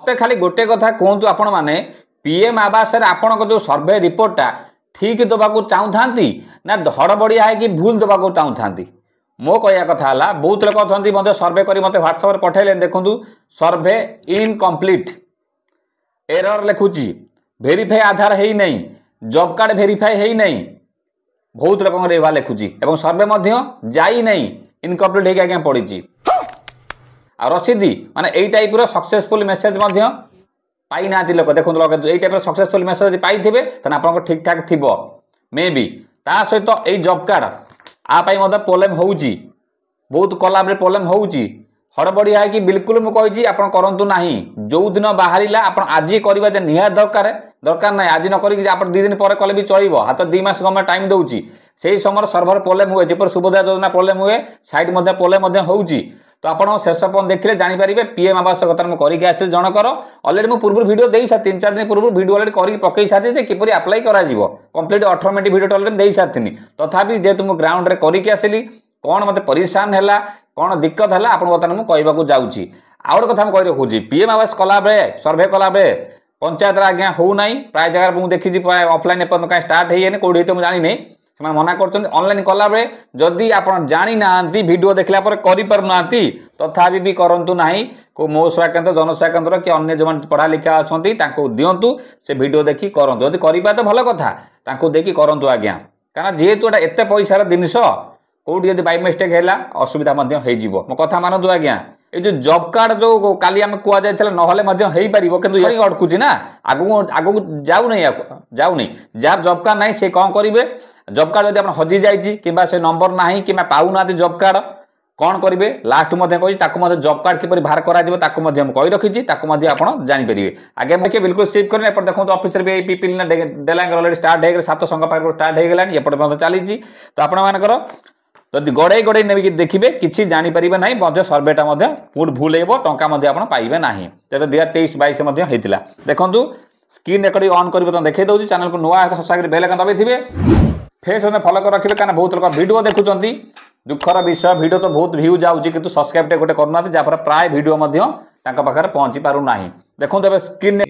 मत खाली गोटे कथा कहतु आपण मैंने पीएम आवास आपण जो सर्वे रिपोर्टा ठीक देवाक चाहूता ना हड़बड़िया है कि भूल देवाक चाहूता मो कहया कथा है बहुत लोग अच्छा मत सर्वे कर मत ह्वाट्सअप पठेले देखूँ सर्वे इनकम्प्लीट एरर लिखुची भेरीफाई आधार है नहीं जॉब कार्ड भेरीफाई है नहीं बहुत लोक लिखुची सर्वे जाई नहीं इनकम्प्लीट होगी पड़ी रसीदी माने यही टाइप सक्सेसफुल मेसेज पाई ना लोक देखो यही टाइप सक्सेसफुल मेसेज पाई आप ठीक ठाक थी मे बी ता सहित यही जॉब कार्ड आपाई प्रोब्लेम होउची बहुत कला प्रोब्लेम होउची हड़बड़िया है कि बिल्कुल मुझे आप करूँ ना जो दिन बाहर आप आज करवा निहार दरकार दरकार ना आज न करी आप 2 दिन पर कले भी चलो हाथ 2 मास गवर्नमेंट टाइम दूसरी से समय सर्भर प्रोब्लेम हुए जपर सुभोदय योजना प्रोब्लेम हुए साइट प्रोब्लेम होउची तो आप शेष पर्यटन देखिले जानीपारे पीएम आवास कथा मुझे करके जनकर अलरेडी मुझे पूर्व वीडियो दे सारी 3-4 दिन पूर्व वीडियो अलरेडी कर पकई सारी किपर apply complete 18 minute video already दे सारी तथापि जेहेतु मुझे ग्राउंड में करके आसली कौन मत परेशान है कौन दिक्कत है आप बर्तमान मुझे कहूँ जाऊँगी आउ गोटे कथा मुझे रखुच्छी पीएम आवास कला सर्वे कला पंचायत आज्ञा होना प्राय जगह मुझे देखी ऑफलाइन एपर्तन कहीं स्टार्ट है कौटी होते मुझे जानी से मना कर कला जदि आप जानी ना वीडियो देखला करना तथापि भी करूँ ना को मो सेवा केन्द्र जनसेवा केन्द्र कि अन्य जो पढ़ा लिखा अच्छा दिंतु से वीडियो देखी करूँ जदि करें तो भल कथा देखी करूँ आज्ञा कारण जेहेतु एत पैसार जिनस कौटी यदि बाय मिस्टेक है असुविधा मो कथा मानतु आज्ञा ये जो जॉब कार्ड जो काली आम कहुला ना हो पार कि अटकुची ना आगू आगू जाऊनी जार जॉब कार्ड ना से कौन करेंगे जॉब कार्ड जब हजि जाइए कि से नंबर ना कि पाऊना जॉब कार्ड कौन करेंगे लास्ट कही जॉब कार्ड किपर बाहर कर रखी आप जानीपर आगे देखिए बिल्कुल स्किप करें एपटे देखो ऑफिस डेलांग अलरेडी स्टार्ट हो 7 संघ पाख स्टार्ट हो गलानी एपटे चली तो आपंकर जदि गड़े गड़े ने देखिए किसी जानीपर ना सर्वेटा भूल हो टाँचा पाइबे ना जब 2023-22 होता देखूँ स्क्रीन रेकर्ड ऑन कर देखा दूसरी चैनल को नुआ सब्सक्राइब बेल आइकन दबाई थे फेस फॉलो कर रखिए कहीं बहुत लोग वीडियो देखुं दुखर विषय वीडियो तो बहुत व्यू जाऊँगी कि सब्सक्राइब गोटे करना जहाँपर प्राय वीडियो पाखे पहुँची पारना देखो ए स्क्रीन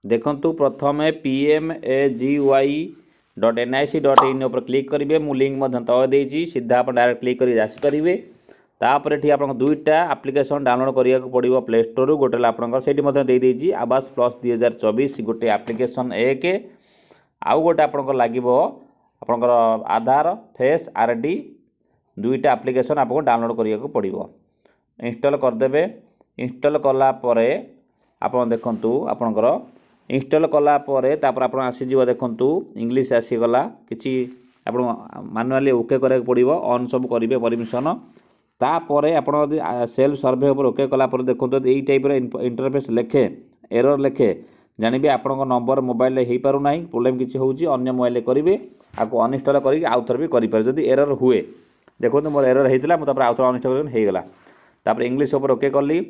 देखु प्रथम pmagi.nic.in पर क्लिक करेंगे मु लिंक तले देती सीधा आप डायरेक्ट क्लिक कर आसपारे तापर ये आप 2टा आप्लिकेसन डाउनलोड करा पड़ो प्ले स्टोर गोटे आपंकर देती आवास प्लस 2024 गोटे आप्लिकेसन 1 आउ गोटे आपंकर लगे आपंकर आधार फेस आरडी 2टा आप्लिकेसन आपको डाउनलोड करा पड़ो इंस्टॉल करदे इंस्टॉल कलापर आप देखु आपंकर इंस्टॉल कलापर आप आसीज देखु इंग्लिश आसीगला कि आप मानुआली ओके करा पड़ो ऑन सब करेंगे परमिशन तापर आप सेल्फ सर्वे उपर ओके कलापर देखो यही टाइप इंटरफेस लेखे एरर लेखे जानिबे आपन नंबर मोबाइल हो पारना प्रोब्लेम किसी होची अन्य मोबाइल करेंगे आपको अनइंस्टॉल करके आउ थर भी करें जदि एरर हुए देखो मोर एरर होता मुझे आउ थर अनइंस्टॉल होगला तापर इंग्लिश उपर ओके कली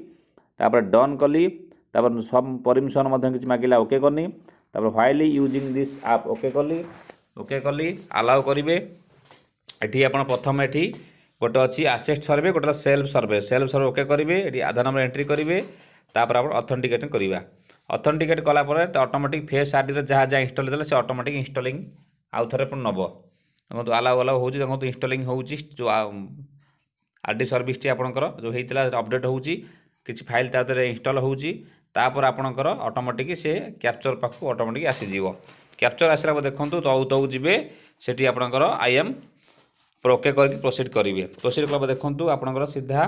तापर डन कली तापर सब परमिशन किसी मांगला ओके करनी तापर व्हाइल यूजिंग दिस आप ओके कली अलाउ करेंगे ये आप प्रथम ये गोटे अच्छी आसेस्ट सर्वे गोटे सेल्फ सर्वे ओके करेंगे ये आधार नंबर एंट्री करेंगे तापर आप ऑथेंटिकेट करवा ऑथेंटिकेट कलापर ऑटोमेटिक फेस आरडी जहाँ जहाँ इंस्टॉल होता है ऑटोमेटिक इंस्टॉलिंग आउ थे नब देखो अलाउ हो देखो इंस्टॉलिंग हो जो आरडी सर्विस आपंकर जो होता है अपडेट हो किसी फाइल इंस्टॉल होपर आपंकर ऑटोमेटिक से कैप्चर पाखक ऑटोमेटिक आसीज कैप्चर आसला देखो तौ तौ जी से आपंकर आई एम ओके करके प्रोसीड करेंगे प्रोसीड कला देखो आपंकर सीधा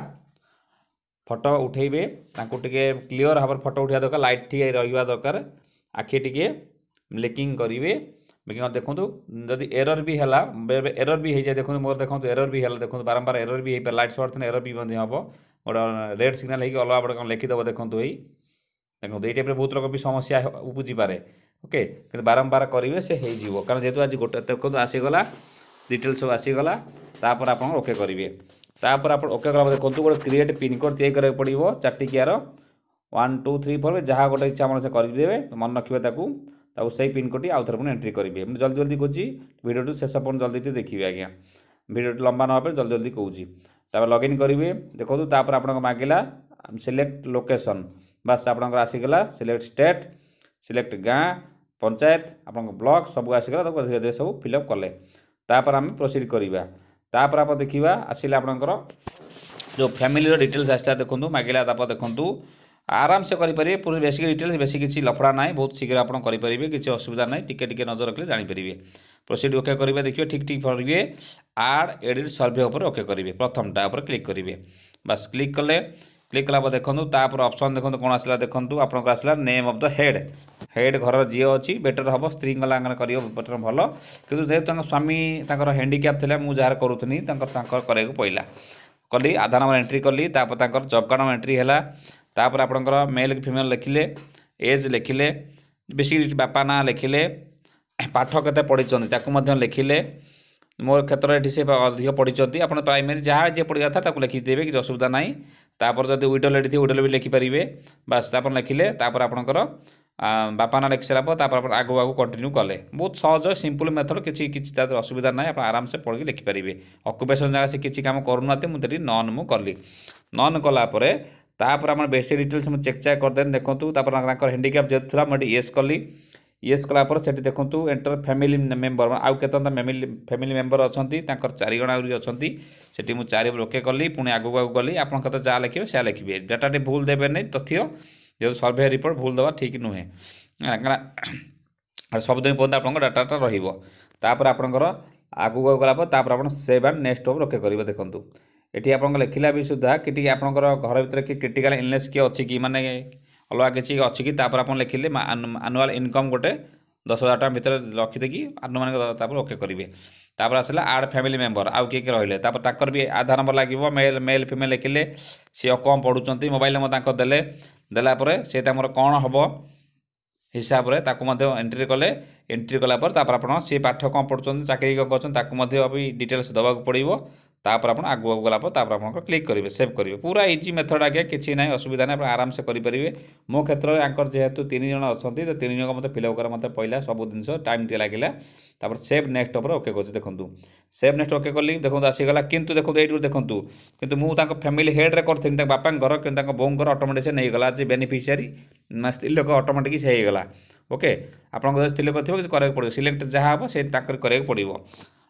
फोटो उठेबे क्लीयर भाव फोटो उठा दरकार लाइट टी रहा दरकार आखि टी ब्लिकिंग करेंगे ब्लिकिंग देखो जदि एरर भी है एरर भी हो जाए देखो मोर देखो एरर भी है देखो बारंबार एरर भी हो लाइट सर्ट एरर भी हम गोटे रेड सिग्नाल हो अलग गोटे लिखिदेव देखो यही देखो ये टाइप बहुत लोग भी समस्या उपजी पारे ओके बारंबार करेंगे से हो कारण जेहतु आज गोटे देखो आसीगला डिटेल्स सब आसीगला तापर आप ओके करेंगे तापर आप ओके कला देखो गोटे क्रिएट पिनकोड तैयारी करा पड़ो 4 टिकियार 1 2 3 4 जहाँ गोटे इच्छा मन से करदे मन रखिए से पिनकोड आउ थे एंट्री करेंगे जल्दी जल्दी कौची वीडियो शेष पर जल्दी देखिए आज्ञा वीडियो लंबा ना जल्दी जल्दी कौची लॉगिन करेंगे देखो तापर आप मांगला सिलेक्ट लोकेशन बास आपंकर आसीगला सिलेक्ट स्टेट सिलेक्ट गाँ पंचायत आपन ब्लॉक सब आसीगला धीरे धीरे सब फिलअप कले तापर आम प्रोसीड करवा तापर आप देखा आसिले आपंकर जो फैमिली डिटेल्स आसा देखूँ मागिला देखूँ आराम से करेंगे पूरी बेसिक डिटेल्स बेसी किसी लफड़ा ना बहुत शीघ्र आप करेंगे किसी असुविधा ना टिके नजर रखिले जानीपारे प्रोसीड ओके करेंगे देखिए ठीक ठीक करेंगे आड एडिट सर्वे उपर ओके करेंगे प्रथमटा उपर क्लिक करेंगे बस क्लिक कले क्लिक कला देखूँ तापर ऑप्शन देखो कौन आसला देखूँ आपको आसला name of the head head घर जी अच्छी बेटर हम स्त्री लांग कर बेटर भल कि जेहेतु स्वामी हैंडिक्याप थे मुझे जार करूनी कराया पड़ा कली आधार नंबर एंट्री कली तापर जॉब कार्ड नंबर एंट्री है तापर आपंकर मेल फीमेल लिखिले एज लिखिले बेसिक बापा ना लिखिले पाठ केते पढ़ी लिखिले मो क्षेत्र ये से अधिक पढ़ी आप प्राइमरी जहाँ जी पढ़ा था लिखिदेवे कि असुविधा ना तापर जब विडो लेडी थी विडो भी लिखिपारे बास तापर लिखिले तापर आपंकर बापा ना लिखि सारा पर आगू आगू कंटिन्यू कले बहुत सहज सिंपल मेथड किसी असुविधा ना आप आराम से पढ़ी लिखिपारे अक्युपेशन जगह से किसी कम करूना मुझे नन मु कली नन कलापर तापर आम बेसिक डिटेल्स मुझे चेक करदे देखूँ तापर हैंडिक्याप जेहतु था मुझे येस कली येस कलापर से देखूँ एंटर फैमिली मेम्बर आउ के फैमिली मेम्बर अच्छा 4 जण आगे अच्छा से मुझे 4 ओके कली पुणी आगू आगू गली आप जहाँ लिखे से लिखे डाटा भूल देवे नहीं तथ्य जो सर्वे रिपोर्ट भूल देवा ठीक नुहे सबुदिन पर्यटन आप डाटा रहीपर आपंकर आगू आगू गलापर आप सेव एंड नेक्स्ट ओके करेंगे देखूँ ये आप लिखला भी सुधा कि आपंकर घर भर कि क्रिटिकल इलनेस किए अच्छी कि माने अलग किसी अच्छी कि आप लिखिले आनुआल इनकम गोटे 10,000 टका भितर रखिदेकि अनुमान ओके करेंगे तापर आसला आड फैमिली मेम्बर आउ किए रही भी आधार नंबर लगे मेल मेल फीमेल लिखिले सी कौन पढ़ुंट मोबाइल नंबर देले देलापर से कौन हम हिसाब से एंट्री कले एंट्री कलापर आप सी पाठ कौन पढ़ुं चाकरी कौन कर डिटेल्स दवा पड़ो तापर आप आगू आगू गलापर आप क्लिक करेंगे सेव करेंगे पूरा इजी मेथड आगे किसी ना असुविधा ना आराम से करेंगे मो क्षेत्र में जेहेतु 3 जण अच्छा तो 3 जन मत फिलअप कर मत पड़ा सब जिन टाइम टे लगे तापर सेव नेक्स्ट उपर ओके कर देखूँ सेव नेक्स्ट ओके कली देखो आसीगला किंतु देखो ये देखूँ किंतु मुझे फैमिली हेड्रे करी बापा घर कि बोर ऑटोमेटिक से नहीं गला जे बेनिफिशियरी स्त्री लोक ऑटोमेटिक से होगा ओके आप स्त्री लोक थी कराया पड़ो सिलेक्ट जहाँ हम से कराया पड़ो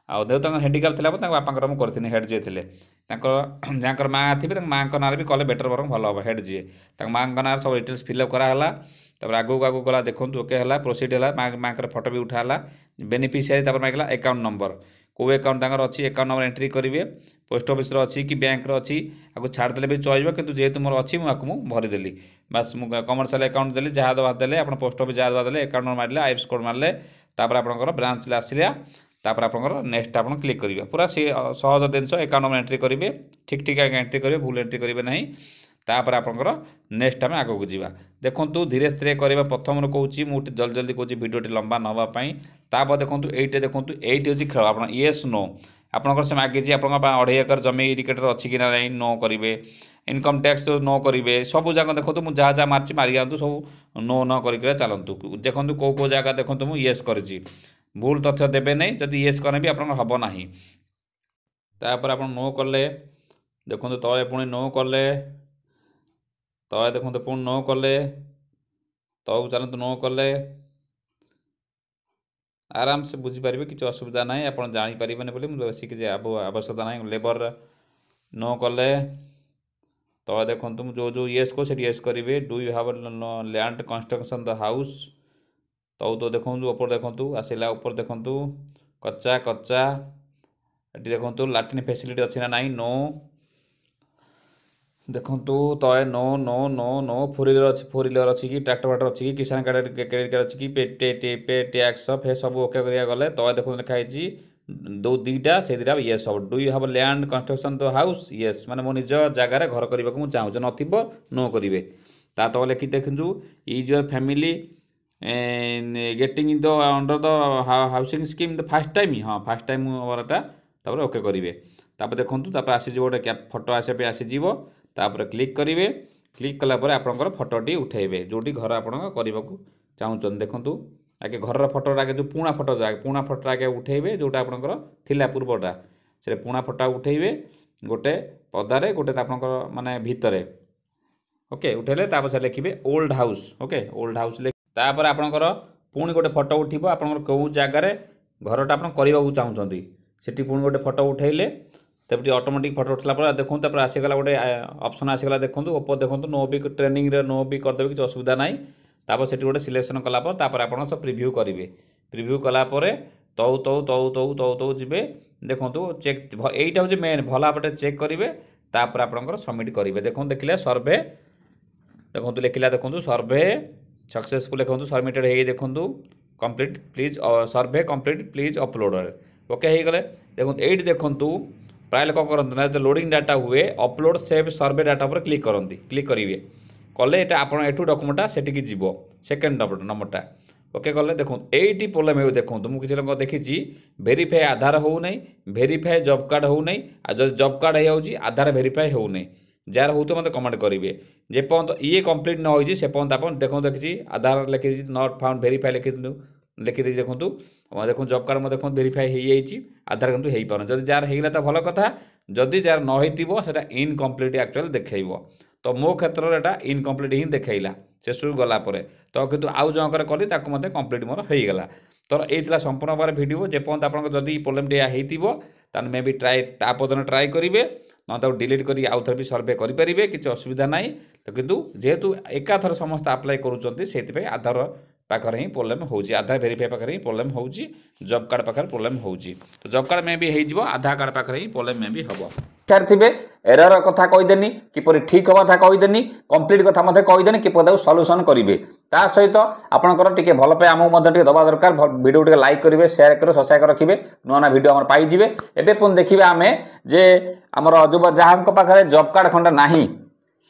आउ जेहतु हैंडिक्याप थी बापा मुझे हेड जी थे जहाँ माँ थी माँ ना भी कले बेटर बर भल हम हेड जी माँ ना सब डिटेल्स फिलअप कराला तापर आगू आगू गला देखूँ ओके है प्रोसीड है माँ फोटो भी उठाला बेनिफिशियरी मांगला अकाउंट नंबर कौ अकाउंट अच्छी अकाउंट नंबर एंट्री करेंगे पोस्ट ऑफिस अच्छी कि बैंक अच्छी आपको छाड़देले भी चलो कि जेहेतु मोर अच्छी मुझे भरीदेली बास मुझे कमर्शियल अकाउंट देली जहाँ दवा देले आप पोस्ट ऑफिस जहाँ दवा देले अकाउंट नंबर मारे आईएफएससी कोड मारे तापर आपंकर ब्रांच आसला तापर आपंकर नेक्स्ट आप क्लिक करेंगे पूरा सी सहज जिनस अकाउंट नंबर एंट्री करेंगे ठीक ठीक एंट्री करेंगे भूल एंट्री करेंगे ना तापर आपंकर नेक्स्ट आम आगू जावा देखूँ धीरे धीरे करवा प्रथम कौची मुझे जल्दी जल्दी कौची भिडियोटी लंबा नापी तापर देखूँ ये देखूँ ये हूँ खेल आप येस नो आपंकर से मागिजी आप 2.5 एकर जमी इंडिकेटर अच्छी कि ना नो करेंगे इनकम टैक्स नो करेंगे सब जगह देखो मुझे जहाँ जहाँ मार्च मारी जातु सब नो न कर चलतु देखो कौ जगह देखो मुझे येस कर भूल तथ्य देवे नहीं जदि येस करें भी आप हम ना तापर आप नो कले देखो तले पुणी नो कले तले देखो पुणी नो कले तक चलते नो कले आराम से बुझीपारे किसी असुविधा ना आप जापर बोली बेस किसी आवश्यकता ना लेबर नो कले तो देखो जो जो येस को येस करेंगे do you have land construction the house तो देखो ऊपर देखो आसला ऊपर देखो कच्चा कच्चा ये देखो लाट्रिन फैसिलिटी अच्छी ना नाई नो देखो तो no no no no 4 wheeler अच्छी कि ट्रैक्टर वाटर अच्छी कि किसान क्रेडिट कार्ड अच्छी कि पे टैक्स फे सब ओके करा गले तो देखो लिखाई दो दीटा से दीटा येस सब do you have land construction the house yes माने मो निज जगार घर करने को चाहूँ नथिबो नो करेंगे ता तो लिखि देखु is your family getting the under the housing scheme the fast time हाँ फास्ट टाइम वरटा तापर ओके करेंगे तापर देखो तापर आसीज गोटे फोटो आसपे आसीज तापर क्लिक करेंगे क्लिक कलापर आपंकर फोटोटी उठेबे जोटी घर आप करने को चाहूँ देखूँ आगे घर फोटो आगे जो पुणा फोटो आगे उठेबे जोटा आपंकर थिला पूर्वटा से पुणा फोटो उठेबे गोटे पदारे गोटे आपंकर माने भितरे ओके उठेले तापर लिखिबे old house okay old house तापर आपणकर पुणी गोटे फटो उठिबो आपणकर कौ जगार घरटा आपण करबाकू चाहूँगी सेठी पुणी गोटे फटो उठेले तब ऑटोमेटिक फटो उठला पर देखो तापर आसीगला गोटे ऑप्शन आसीगला देखो ऊपर देखो नो भी ट्रेनिंग रे नो भी करदेबे किसी असुविधा नाई तापर सेठी गोटे सिलेक्शन कला पर तापर आपण सब प्रिव्यू करेंगे प्रिव्यू कला परे तौ तौ तौ तौ तौ तौ जीवे देखो चेक यहीटा हूँ मेन भल भाव चेक करेंगे तापर आपंकर सबमिट करेंगे देखो देखिले सर्वे देखो लिखला देखो सर्वे सक्सेसफुल देखो सबमिटेड है देखो complete please survey complete please upload okay हो गले देखो ये देखो प्राय लोक करते ना जो लोडिंग डाटा हुए अपलोड सेव सर्वे डाटा पर क्लिक करेंगे कले ये आप डॉक्यूमेंटा सेटिक जीव सेकेंड नंबरटा ओके कले देखो यही प्रोब्लेम हो देखो मुझे लोग देखी भेरीफाए आधार हो नहीं भेरीफाए जॉब कार्ड हो नहीं जो जॉब कार्ड हो आधार भेरीफाए हो नहीं जार हो तो मतलब कमेंट करेंगे जे पर्यंत ये कंप्लीट न हो पर्यंत आप देखो देखी आधार लिखी नॉट फाउंड भेरीफाए लिखिदी देखो देखो जॉब कार्ड देखो भेरीफाए हो आधार कितु हो पार जब जार होगा तो भल कथा जदि जार नईटा इनकम्प्लीट एक्चुअल देखो तो मो क्षेत्र में यहाँ इनकम्प्लीट ही देखला शेष गलापर तो कितु आउ जनकर कली कंप्लीट मोर होगा तो ये संपूर्ण भाव भिडियो जेपर्यंत आप जदि प्रोब्लेम होता मे भी ट्राए तापदन ट्राए करेंगे ना तो डिलीट कर आउ थे भी सर्वे करेंगे किसी असुविधा ना तो किंतु जेहेतु एकाथर समस्त आप्लाय करुँच आधार पाखर ही प्रोब्लेम होची आधार वेरीफाई पाखर ही प्रोब्लेम होची जॉब कार्ड पाखर प्रोब्लेम होची तो जॉब कार्ड में भी हो आधार कार्ड पाखर ही प्रोब्लेम में भी हम यार थे एरर कथा कहीदेनी किपर ठीक हवा था कहीदेनी कंप्लीट कथा मत कहीदेनी किपर सल्यूशन करेंगे ता सहित आपंकर टे भल पे आमको दबा दरकार वीडियो टे लाइक करेंगे सेयार करेंगे सब्सक्राइब रखिए नुआ नुआ वीडियो आम पाइबे एवं पुणी देखिए आम जे आमर जो जहाँ पाखे जॉब कार्ड खंडा नहीं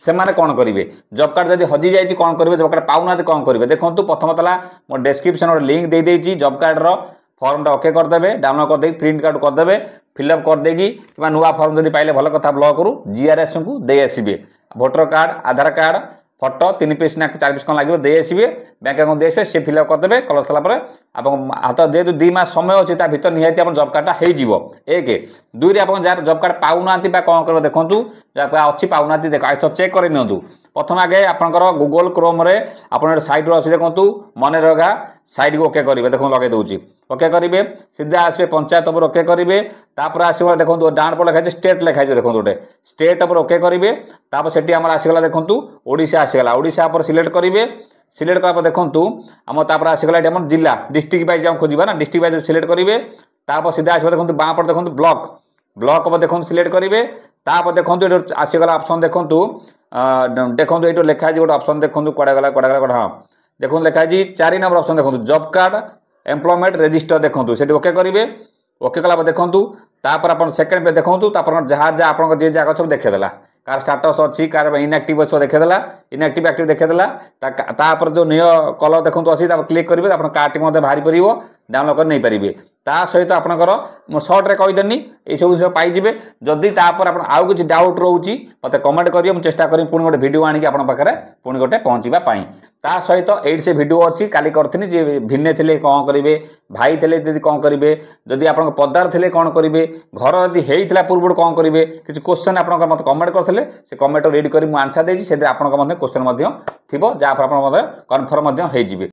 से माने कौन करेंगे जॉब कार्ड जब हजि जाए कौन करेंगे जॉब कार्ड पाऊना कौन करेंगे देखो प्रथम तला मो डेस्क्रिप्शन गोटे लिंक दे देती जॉब कार्ड रो फॉर्मटा ओके करदे डाउनलोड करदे प्रिंट कार्ड करदे फिलअप करदेगी कि नुआ फॉर्म जब पाइले भल कथा ब्लॉक रू जीआरएस को दे आसबे भोटर कार्ड आधार कार्ड फटो 3 पीस ना 4 पीस कौन लगे दे आसबे बैंक अकाउंट दे आसबे सी फिलअप करदे कलर सारापर आप हाथ जेहतु 2 मास समय अच्छी भर निहाती आप जॉब कार्डटा हो एक दुई आप जार जॉब कार्ड पाऊना कौन कर देखूँ अच्छी पाऊना देख चेक कर प्रथम आगे आपंकर गूगल क्रोम रे आप सैट अच्छे देखूँ मनरेगा साइड को ओके करेंगे देखो लगे दूसरी ओके करेंगे सीधा आसवे पंचायत पर ओके करेंगे तापर आसो देखो डाण पर लिखाई स्टेट लिखाई देखो गोटे स्टेट पर ओके करेंगे तापर से आसगला देखूँ ओडिशा आसगला ओडिशा पर सिलेक्ट करेंगे सिलेक्ट कला देखूँ आम तापर आसगला जिला डिस्ट्रिक्ट वाइज आम खोजा ना डिस्ट्रिक्ट वाइज सिलेक्ट करेंगे तापर सीधा आसो देखो बाँ पर देखो ब्लॉक ब्लॉक पर देखो सिलेक्ट करेंगे तापर देखो आसगला ऑप्शन देखो देखो ये लिखाई गोटे ऑप्शन देखो कड़े गला हाँ देखो लिखाई 4 नंबर ऑप्शन देखो जॉब कार्ड एम्प्लॉयमेंट रजिस्टर देखो से ओके करेंगे ओके कला देखो तापर आप सेकेंड पे देखो जहाँ जहाँ आप जे जगह सब देखदेला कार स्टाटस अच्छी कार इनएक्टिव अच्छे देखदेला इनएक्टिव एक्टिव देखदेला तापर जो निय कलर देखो अच्छी क्लिक करेंगे आप कार्ड बाहरी पार डाउनलोड कर नहीं पारे ता सहित आपंकर सर्ट्रे कहीदेनी ये सब जिन पाइबे जदि तापर आउ किसी डाउट रोचे मत कमेंट करेंगे मुझे चेष्टा करी पुणी गोटे वीडियो आनिक आप पाखे पुणी गोटे पहुँचापी ता सहित ये से वीडियो अच्छी काली करी जी भिन्ने थे कौन करेंगे भाई थे कौन करेंगे जदि आप पदार थे कौन करेंगे घर जदि होता पूर्व कौन करेंगे किसी क्वेश्चन आप मत कमेंट करते से कमेंट रीड कर आंसर देती से आप क्वेश्चन थी जहाँफल आप कन्फर्म हो।